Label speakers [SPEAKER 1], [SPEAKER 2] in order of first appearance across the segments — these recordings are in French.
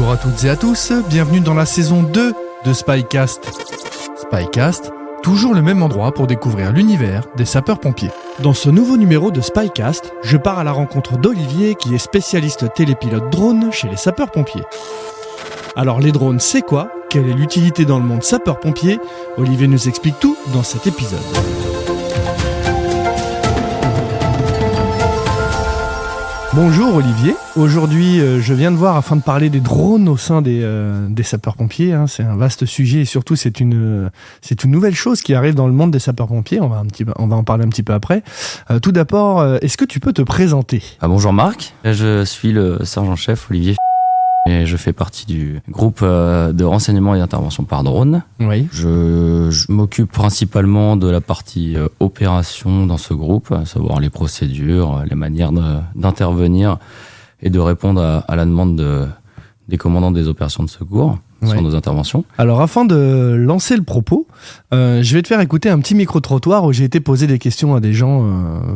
[SPEAKER 1] Bonjour à toutes et à tous, bienvenue dans la saison 2 de Spycast. Spycast, toujours le même endroit pour découvrir l'univers des sapeurs-pompiers. Dans ce nouveau numéro de Spycast, je pars à la rencontre d'Olivier qui est spécialiste télépilote drone chez les sapeurs-pompiers. Alors les drones, c'est quoi ? Quelle est l'utilité dans le monde sapeur-pompier ? Olivier nous explique tout dans cet épisode. Bonjour Olivier, aujourd'hui je viens de voir afin de parler des drones au sein des sapeurs-pompiers, c'est un vaste sujet et surtout c'est une nouvelle chose qui arrive dans le monde des sapeurs-pompiers, on va en parler un petit peu après. Tout d'abord, est-ce que tu peux te présenter ?
[SPEAKER 2] Bonjour Marc, je suis le sergent-chef Olivier et je fais partie du groupe de renseignement et d'intervention par drone.
[SPEAKER 1] Oui.
[SPEAKER 2] Je m'occupe principalement de la partie opération dans ce groupe, à savoir les procédures, les manières d'intervenir et de répondre à la demande des commandants des opérations de secours sur nos interventions. Alors
[SPEAKER 1] afin de lancer le propos, je vais te faire écouter un petit micro-trottoir où j'ai été poser des questions à des gens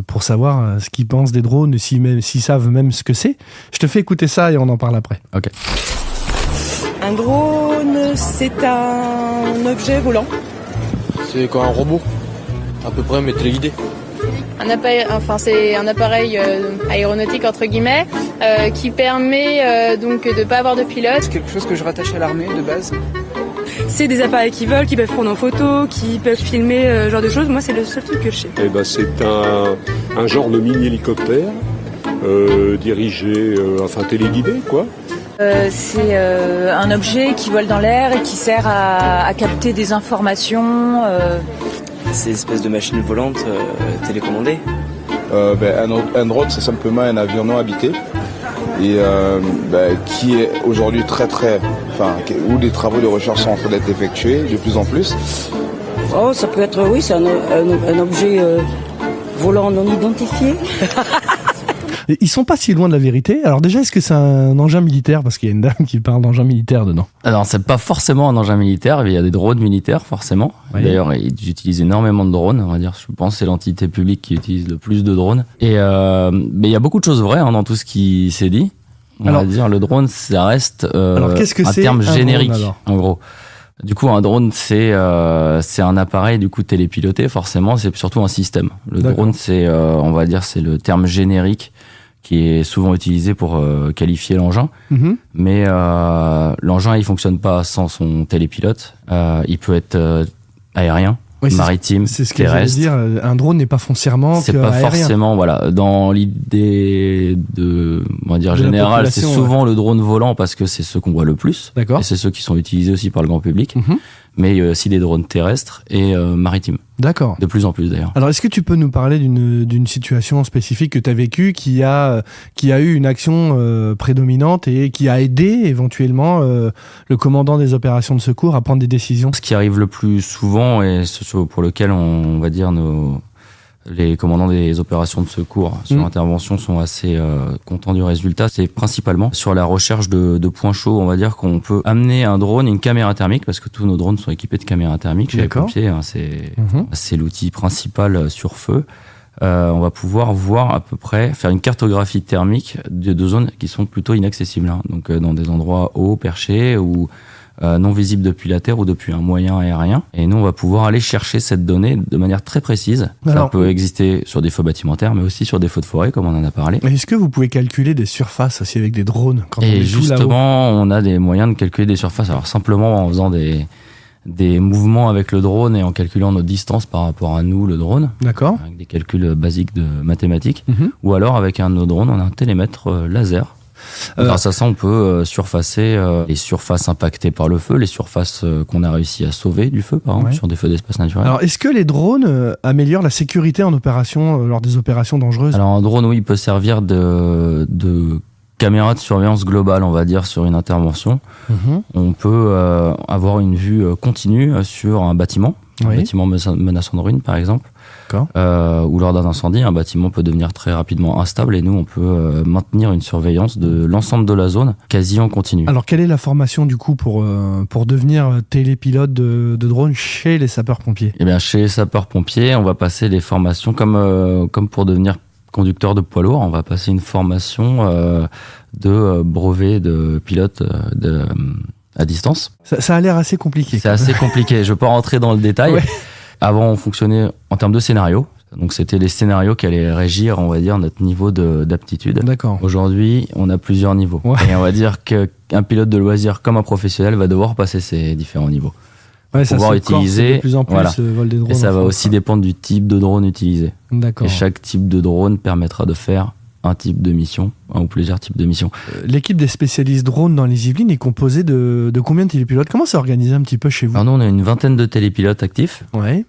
[SPEAKER 1] pour savoir ce qu'ils pensent des drones, s'ils savent même ce que c'est. Je te fais écouter ça et on en parle après.
[SPEAKER 2] Ok.
[SPEAKER 3] Un drone, c'est un objet volant.
[SPEAKER 4] C'est quoi, un robot ? À peu près, mais téléguidé.
[SPEAKER 5] C'est un appareil aéronautique entre guillemets qui permet donc de pas avoir de pilote.
[SPEAKER 6] C'est quelque chose que je rattache à l'armée de base.
[SPEAKER 3] C'est des appareils qui volent, qui peuvent prendre en photo, qui peuvent filmer, ce genre de choses. Moi, c'est le seul truc que je sais.
[SPEAKER 7] C'est un genre de mini-hélicoptère dirigé, téléguidé, quoi.
[SPEAKER 8] C'est un objet qui vole dans l'air et qui sert à capter des informations.
[SPEAKER 6] C'est une espèce de machine volante télécommandée.
[SPEAKER 9] Un drone, c'est simplement un avion non habité et qui est aujourd'hui où des travaux de recherche sont en train d'être effectués de plus en plus.
[SPEAKER 10] Oh, ça peut être, oui, c'est un objet volant non identifié.
[SPEAKER 1] Ils sont pas si loin de la vérité. Alors déjà, est-ce que c'est un engin militaire ? Parce qu'il y a une dame qui parle d'engin militaire dedans.
[SPEAKER 2] Alors, c'est pas forcément un engin militaire, il y a des drones militaires, forcément. Oui. D'ailleurs, ils utilisent énormément de drones, on va dire. Je pense que c'est l'entité publique qui utilise le plus de drones. Et mais il y a beaucoup de choses vraies dans tout ce qui s'est dit. On va dire, le drone, ça reste
[SPEAKER 1] qu'est-ce que
[SPEAKER 2] un
[SPEAKER 1] c'est
[SPEAKER 2] terme générique,
[SPEAKER 1] drone,
[SPEAKER 2] en gros. Du coup, un drone, c'est un appareil du coup télépiloté, forcément. C'est surtout un système. Le drone, c'est le terme générique qui est souvent utilisé pour qualifier l'engin. Mm-hmm. Mais l'engin, il fonctionne pas sans son télépilote. Il peut être aérien, maritime,
[SPEAKER 1] c'est ce que
[SPEAKER 2] terrestre.
[SPEAKER 1] j'allais dire. Un drone n'est pas foncièrement
[SPEAKER 2] c'est pas
[SPEAKER 1] aérien.
[SPEAKER 2] Forcément, voilà. Dans l'idée générale, c'est souvent le drone volant parce que c'est ceux qu'on voit le plus.
[SPEAKER 1] D'accord.
[SPEAKER 2] Et c'est ceux qui sont utilisés aussi par le grand public. Mm-hmm. Mais il y a aussi des drones terrestres et maritimes.
[SPEAKER 1] D'accord.
[SPEAKER 2] De plus en plus d'ailleurs.
[SPEAKER 1] Alors est-ce que tu peux nous parler d'une situation spécifique que tu as vécue qui a eu une action prédominante et qui a aidé éventuellement le commandant des opérations de secours à prendre des décisions ?
[SPEAKER 2] Ce qui arrive le plus souvent et ce pour lequel on va dire les commandants des opérations de secours sur intervention sont assez contents du résultat. C'est principalement sur la recherche de points chauds. On va dire qu'on peut amener un drone, une caméra thermique, parce que tous nos drones sont équipés de caméras thermiques chez les pompiers. C'est l'outil principal sur feu. On va pouvoir voir à peu près, faire une cartographie thermique de zones qui sont plutôt inaccessibles. Donc dans des endroits hauts, perchés ou non visible depuis la terre ou depuis un moyen aérien. Et nous, on va pouvoir aller chercher cette donnée de manière très précise. Ça peut exister sur des feux bâtimentaires, mais aussi sur des feux de forêt, comme on en a parlé.
[SPEAKER 1] Est-ce que vous pouvez calculer des surfaces aussi avec des drones quand
[SPEAKER 2] Et justement, on a des moyens de calculer des surfaces. Alors simplement en faisant des mouvements avec le drone et en calculant nos distances par rapport à nous, le drone.
[SPEAKER 1] D'accord.
[SPEAKER 2] Avec des calculs basiques de mathématiques. Mm-hmm. Ou alors avec un de nos drones, on a un télémètre laser. Grâce à ça, on peut surfacer les surfaces impactées par le feu, les surfaces qu'on a réussi à sauver du feu, par exemple, sur des feux d'espace naturel.
[SPEAKER 1] Alors, est-ce que les drones améliorent la sécurité en opération lors des opérations dangereuses ?
[SPEAKER 2] Alors, un drone, oui, il peut servir de caméra de surveillance globale, on va dire, sur une intervention. Mm-hmm. On peut avoir une vue continue sur un bâtiment, un bâtiment menaçant de ruine, par exemple. Ou lors d'un incendie, un bâtiment peut devenir très rapidement instable et nous, on peut maintenir une surveillance de l'ensemble de la zone quasi en continu.
[SPEAKER 1] Alors, quelle est la formation du coup pour devenir télépilote de drone chez les sapeurs-pompiers ?
[SPEAKER 2] Eh bien, chez les sapeurs-pompiers, on va passer les formations comme pour devenir conducteur de poids lourd, on va passer une formation de brevet de pilote à distance.
[SPEAKER 1] Ça a l'air assez compliqué.
[SPEAKER 2] C'est assez compliqué, je ne vais pas rentrer dans le détail. Ouais. Avant, on fonctionnait en termes de scénarios. Donc, c'était les scénarios qui allaient régir, on va dire, notre niveau d'aptitude.
[SPEAKER 1] D'accord.
[SPEAKER 2] Aujourd'hui, on a plusieurs niveaux. Ouais. Et on va dire qu'un pilote de loisir comme un professionnel va devoir passer ces différents niveaux.
[SPEAKER 1] Ouais, ça
[SPEAKER 2] pouvoir utiliser
[SPEAKER 1] de plus en plus vol des drones.
[SPEAKER 2] Et ça va aussi dépendre du type de drone utilisé.
[SPEAKER 1] D'accord.
[SPEAKER 2] Et chaque type de drone permettra de faire un type de mission, un ou plusieurs types de missions.
[SPEAKER 1] L'équipe des spécialistes drones dans les Yvelines est composée de combien de télépilotes? Comment c'est organisé un petit peu chez vous?
[SPEAKER 2] Alors nous, on a une vingtaine de télépilotes actifs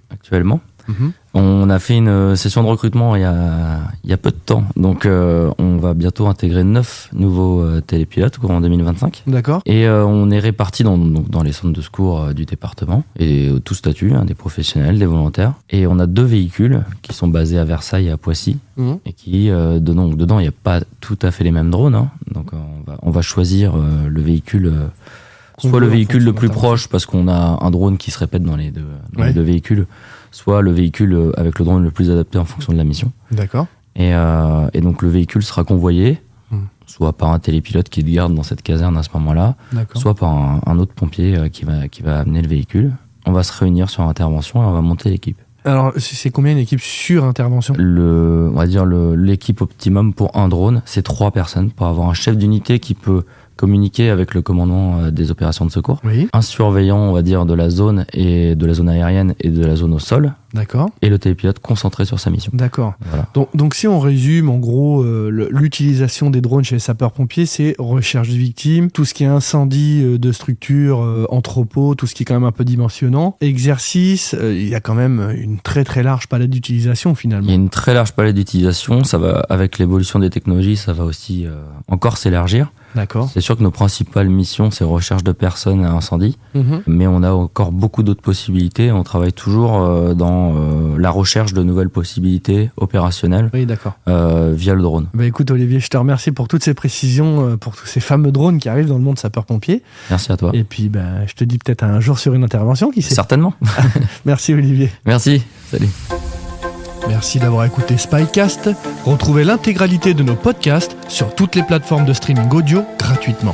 [SPEAKER 2] actuellement. Mm-hmm. On a fait une session de recrutement il y a peu de temps. Donc, on va bientôt intégrer 9 nouveaux télépilotes en 2025.
[SPEAKER 1] D'accord.
[SPEAKER 2] Et on est répartis dans les centres de secours du département, et tout statut, des professionnels, des volontaires. Et on a 2 véhicules qui sont basés à Versailles et à Poissy. Mmh. Et qui, dedans, il n'y a pas tout à fait les mêmes drones. Hein. Donc, on va choisir le véhicule... soit le véhicule le plus proche, parce qu'on a un drone qui se répète dans les deux véhicules, soit le véhicule avec le drone le plus adapté en fonction de la mission. D'accord. Et donc le véhicule sera convoyé, soit par un télépilote qui le garde dans cette caserne à ce moment-là, soit par un autre pompier qui va amener le véhicule. On va se réunir sur intervention et on va monter l'équipe.
[SPEAKER 1] Alors, c'est combien une équipe sur intervention?
[SPEAKER 2] On va dire l'équipe optimum pour un drone, c'est 3 personnes, pour avoir un chef d'unité qui peut communiquer avec le commandant des opérations de secours. Oui. Un surveillant, on va dire, de la zone aérienne et de la zone au sol.
[SPEAKER 1] D'accord.
[SPEAKER 2] Et le télépilote concentré sur sa mission.
[SPEAKER 1] D'accord. Voilà. Donc si on résume, en gros, l'utilisation des drones chez les sapeurs-pompiers, c'est recherche de victimes, tout ce qui est incendie de structures, entrepôts, tout ce qui est quand même un peu dimensionnant. Exercice, il y a quand même une très très large palette d'utilisation finalement.
[SPEAKER 2] Il y a une très large palette d'utilisation. Ça va, avec l'évolution des technologies, ça va aussi encore s'élargir. D'accord. C'est sûr que nos principales missions, c'est recherche de personnes à incendie, mais on a encore beaucoup d'autres possibilités. On travaille toujours dans la recherche de nouvelles possibilités opérationnelles via le drone.
[SPEAKER 1] Bah écoute Olivier, je te remercie pour toutes ces précisions, pour tous ces fameux drones qui arrivent dans le monde sapeur-pompier.
[SPEAKER 2] Merci à toi.
[SPEAKER 1] Et puis je te dis peut-être un jour sur une intervention, qui sait.
[SPEAKER 2] Certainement.
[SPEAKER 1] Merci Olivier.
[SPEAKER 2] Merci, salut.
[SPEAKER 1] Merci d'avoir écouté Spycast. Retrouvez l'intégralité de nos podcasts sur toutes les plateformes de streaming audio gratuitement.